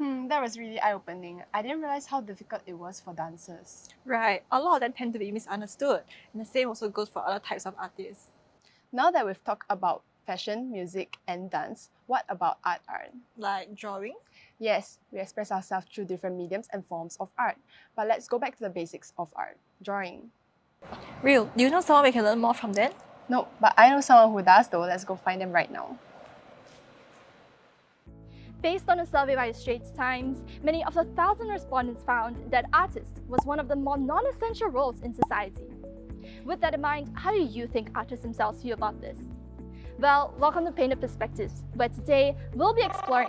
That was really eye-opening. I didn't realize how difficult it was for dancers. Right, a lot of them tend to be misunderstood, and the same also goes for other types of artists. Now that we've talked about fashion, music, and dance, what about art? Like drawing? Yes, we express ourselves through different mediums and forms of art. But let's go back to the basics of art, drawing. Real, do you know someone we can learn more from then? No, but I know someone who does though. Let's go find them right now. Based on a survey by the Straits Times, many of the 1,000 respondents found that artist was one of the more non-essential roles in society. With that in mind, how do you think artists themselves feel about this? Well, welcome to Painted Perspectives, where today we'll be exploring...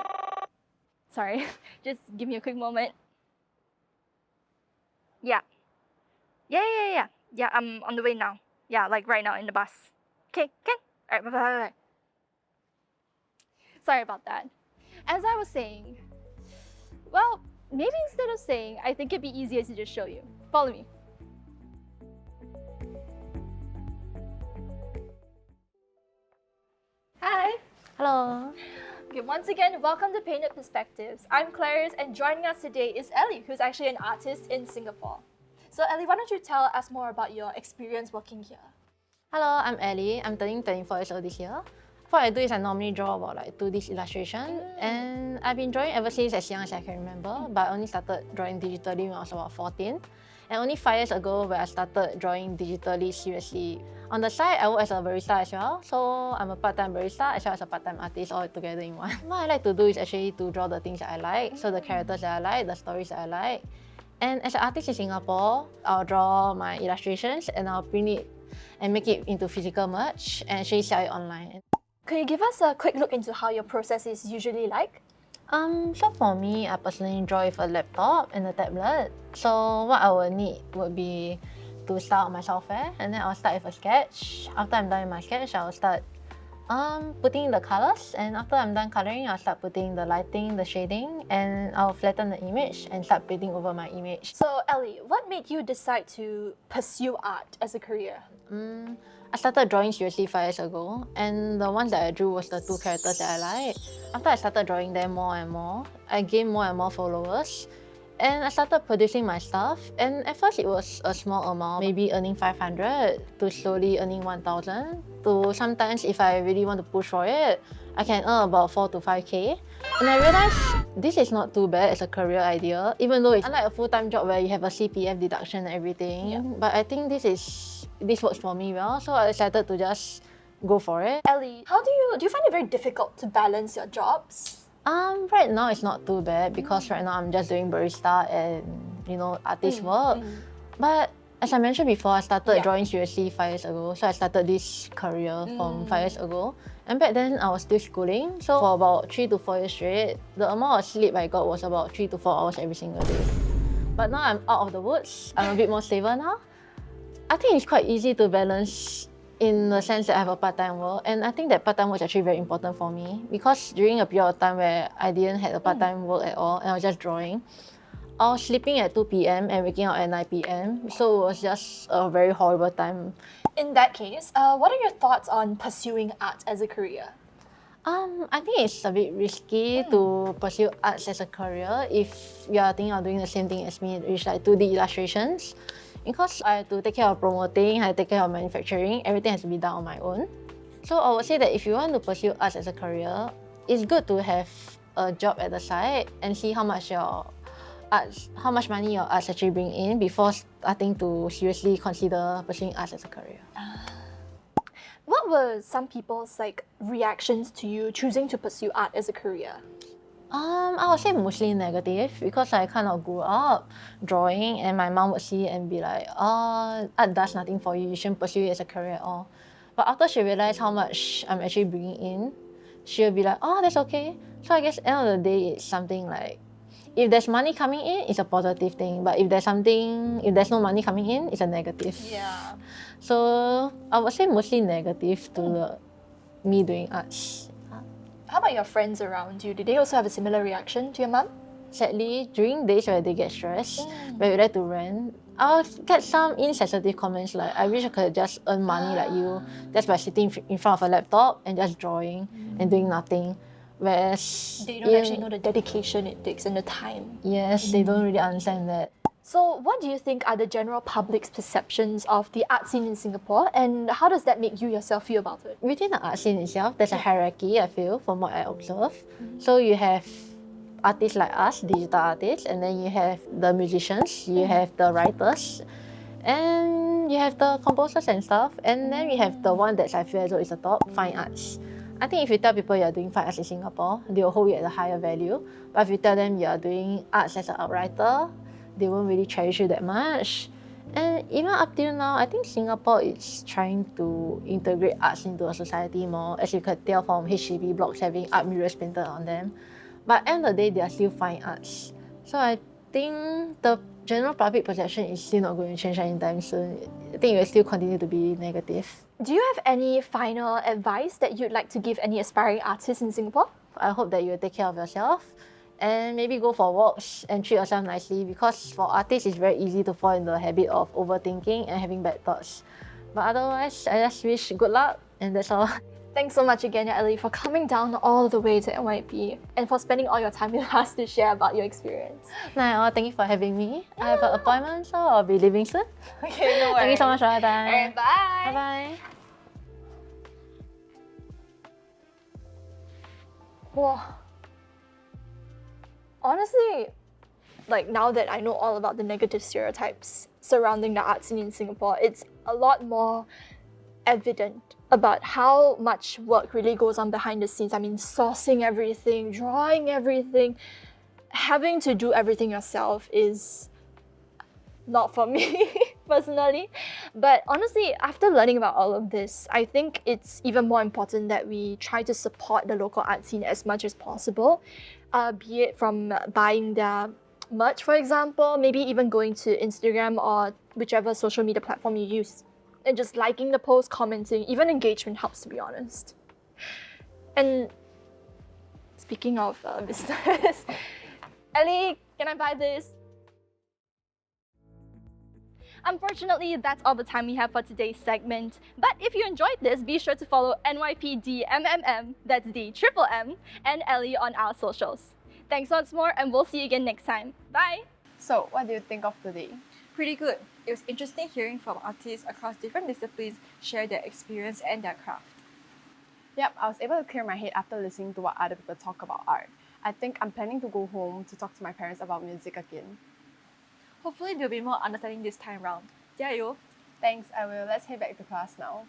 Sorry, just give me a quick moment. Yeah, I'm on the way now. Yeah, like right now in the bus. Okay, can? Alright, bye. Sorry about that. As I was saying, well, maybe instead of saying, I think it'd be easier to just show you. Follow me. Hi. Hello. Okay, once again, welcome to Painted Perspectives. I'm Claris, and joining us today is Ellie, who's actually an artist in Singapore. So Ellie, why don't you tell us more about your experience working here? Hello, I'm Ellie. I'm turning 24 years old this year. What I do is I normally draw about like 2D illustration, and I've been drawing ever since as young as I can remember, but I only started drawing digitally when I was about 14. And only 5 years ago where I started drawing digitally seriously. On the side, I work as a barista as well, so I'm a part-time barista as well as a part-time artist all together in one. What I like to do is actually to draw the things that I like, so the characters that I like, the stories that I like. And as an artist in Singapore, I'll draw my illustrations and I'll print it and make it into physical merch and actually sell it online. Can you give us a quick look into how your process is usually like? So for me, I personally draw with a laptop and a tablet. So what I will need would be to start my software, and then I'll start with a sketch. After I'm done with my sketch, I'll start putting in the colors, and after I'm done coloring, I'll start putting the lighting, the shading, and I'll flatten the image and start painting over my image. So Ellie, what made you decide to pursue art as a career? I started drawing seriously 5 years ago, and the ones that I drew was the 2 characters that I like. After I started drawing them more and more, I gained more and more followers, and I started producing my stuff. And at first it was a small amount, maybe earning 500 to slowly earning 1,000 to sometimes if I really want to push for it, I can earn about 4 to 5K. And I realized this is not too bad as a career idea, even though it's unlike a full-time job where you have a CPF deduction and everything. Yeah. But I think this works for me well, so I decided to just go for it. Ellie, do you find it very difficult to balance your jobs? Right now it's not too bad because right now I'm just doing barista and artist work. But as I mentioned before, I started drawing seriously 5 years ago, so I started this career from 5 years ago. And back then I was still schooling, so for about 3 to 4 years straight, the amount of sleep I got was about 3 to 4 hours every single day. But now I'm out of the woods, I'm a bit more stable now. I think it's quite easy to balance in the sense that I have a part-time work, and I think that part-time work is actually very important for me because during a period of time where I didn't have a part-time work at all and I was just drawing, I was sleeping at 2 p.m. and waking up at 9 p.m. So it was just a very horrible time. In that case, what are your thoughts on pursuing art as a career? I think it's a bit risky to pursue arts as a career if you are thinking of doing the same thing as me, which is like 2D illustrations. Because I have to take care of promoting, I have to take care of manufacturing, everything has to be done on my own. So I would say that if you want to pursue arts as a career, it's good to have a job at the side and see how much money your arts actually bring in before starting to seriously consider pursuing arts as a career. What were some people's reactions to you choosing to pursue art as a career? I would say mostly negative because I kind of grew up drawing and my mom would see it and be like, oh, art does nothing for you, you shouldn't pursue it as a career at all. But after she realized how much I'm actually bringing in, she'll be like, oh, that's okay. So I guess at the end of the day, it's something like, if there's money coming in, it's a positive thing. But if there's no money coming in, it's a negative. Yeah. So I would say mostly negative to me doing arts. How about your friends around you? Did they also have a similar reaction to your mum? Sadly, during days where they get stressed, where we like to rant, I'll get some insensitive comments like, I wish I could just earn money like you just by sitting in front of a laptop and just drawing and doing nothing. Whereas They don't actually know the dedication it takes and the time. Yes, they don't really understand that. So, what do you think are the general public's perceptions of the art scene in Singapore, and how does that make you yourself feel about it? Within the art scene itself, there's a hierarchy, I feel, from what I observe. So you have artists like us, digital artists, and then you have the musicians, you have the writers, and you have the composers and stuff, and then we have the one that I feel as though is the top, fine arts. I think if you tell people you're doing fine arts in Singapore, they will hold you at a higher value. But if you tell them you're doing arts as an writer, they won't really cherish you that much. And even up till now, I think Singapore is trying to integrate arts into a society more, as you could tell from HDB blocks having art murals painted on them. But at the end of the day, they are still fine arts. So I think the general public perception is still not going to change anytime soon. I think it will still continue to be negative. Do you have any final advice that you'd like to give any aspiring artists in Singapore? I hope that you take care of yourself and maybe go for walks and treat yourself nicely, because for artists it's very easy to fall in the habit of overthinking and having bad thoughts. But otherwise, I just wish good luck, and that's all. Thanks so much again, Ellie, for coming down all the way to NYP and for spending all your time with us to share about your experience. Thank you for having me. I have an appointment, so I'll be leaving soon. Okay, no worries. Thank you so much for your time. Alright, bye. Bye-bye. Wow. Honestly, like now that I know all about the negative stereotypes surrounding the art scene in Singapore, it's a lot more evident about how much work really goes on behind the scenes. I mean, sourcing everything, drawing everything, having to do everything yourself is not for me personally. But honestly, after learning about all of this, I think it's even more important that we try to support the local art scene as much as possible, be it from buying their merch, for example, maybe even going to Instagram or whichever social media platform you use, and just liking the post, commenting, even engagement helps, to be honest. And speaking of business, Ellie, can I buy this? Unfortunately, that's all the time we have for today's segment. But if you enjoyed this, be sure to follow NYPDMMM, that's the triple M, and Ellie on our socials. Thanks once more, and we'll see you again next time. Bye! So, what do you think of today? Pretty good. It was interesting hearing from artists across different disciplines share their experience and their craft. Yep, I was able to clear my head after listening to what other people talk about art. I think I'm planning to go home to talk to my parents about music again. Hopefully they'll be more understanding this time round. 加油! Thanks, I will. Let's head back to class now.